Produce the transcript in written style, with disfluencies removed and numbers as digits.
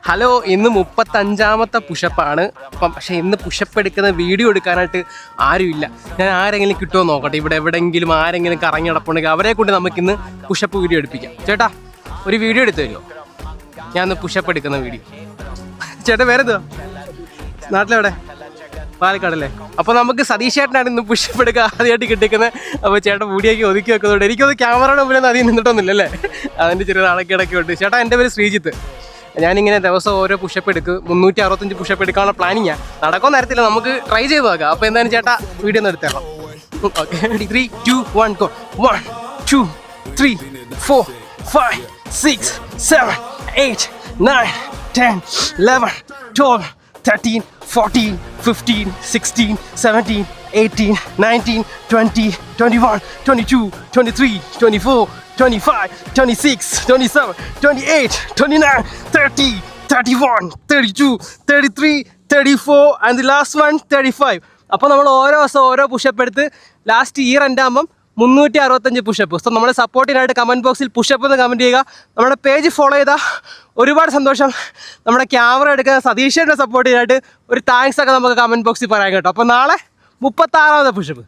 Hello, ഇന്ന് 35ാമത്തെ പുഷപ്പാണ്. അപ്പം പക്ഷേ ഇന്ന് പുഷപ്പ് എടുക്കുന്ന വീഡിയോ എടുക്കാനായിട്ട് ആരുമില്ല. ഞാൻ ആരെങ്കിലും കിട്ടുമോ നോക്കട്ടെ. ഇവിടെ എവിടെയെങ്കിലും ആരെങ്കിലും കറങ്ങി നടപ്പുണ്ടെങ്കിൽ അവരെ കൊണ്ട് നമുക്കിന്ന് പുഷപ്പ് വീഡിയോ എടുപ്പിക്കാം. ചേട്ടാ, ഒരു വീഡിയോ എടുത്തു തരുമോ? ഞാൻ ഇന്ന് പുഷപ്പ് എടുക്കുന്ന വീഡിയോ. ചേട്ടാ വേറെ എന്തുവാ? നാട്ടിലെവിടെ? പാലക്കാടല്ലേ? അപ്പോൾ നമുക്ക് സതീഷ് ചേട്ടനാണ് ഇന്ന് പുഷപ്പ് എടുക്കുക ആദ്യമായിട്ട് കിട്ടിക്കുന്നത്. അപ്പോൾ ചേട്ടൻ വീഡിയോയ്ക്ക് ഒതുക്കി വെക്കുന്നുണ്ട്. എനിക്കൊന്ന് ക്യാമറയുടെ മുമ്പിലൊന്നും അധികം നിന്നിട്ടൊന്നുമില്ലല്ലേ? അതിൻ്റെ ചെറിയ നാളൊക്കെ ഉണ്ട്. ചേട്ടാ, എൻ്റെ പേര് ശ്രീജിത്ത്. ഞാനിങ്ങനെ ദിവസം ഓരോ പുഷപ്പ് എടുക്കും. 365 പുഷപ്പ് എടുക്കാനുള്ള പ്ലാനിങ് നടക്കുമെന്ന് അറിയത്തില്ല. നമുക്ക് ട്രൈ ചെയ്ത് നോക്കാം. അപ്പോൾ എന്തായാലും ചേട്ടാ വീഡിയോ ഒന്ന് എടുത്തേക്കാം. Okay, 3, 2, 1 go. 1, 2, 3, 4, 5, 6, 7, 8, 9, 10, 11, 12, 13, 14, 15, 16, 17, 18, 19, 20, 21, 22, 23, 24, 25, 26, 27, 28, 29, 30, 31, 32, 33, 34 and the last one 35. അപ്പോൾ നമ്മൾ ഓരോ ദിവസം ഓരോ പുഷപ്പ് എടുത്ത് ലാസ്റ്റ് ഇയർ എൻ്റെ ആകുമ്പം 365 പുഷപ്പ്. സോ നമ്മളെ സപ്പോർട്ടിനായിട്ട് കമൻറ്റ് ബോക്സിൽ പുഷപ്പ് എന്ന് കമൻറ്റ് ചെയ്യുക. നമ്മുടെ പേജ് ഫോളോ ചെയ്താൽ ഒരുപാട് സന്തോഷം. നമ്മുടെ ക്യാമറ എടുക്കുന്ന സതീഷിൻ്റെ സപ്പോർട്ടിനായിട്ട് ഒരു താങ്ക്സ് ഒക്കെ നമുക്ക് കമൻറ്റ് ബോക്സിൽ പറയാം കേട്ടോ. അപ്പോൾ നാളെ 36ാമത്തെ പുഷപ്പ്.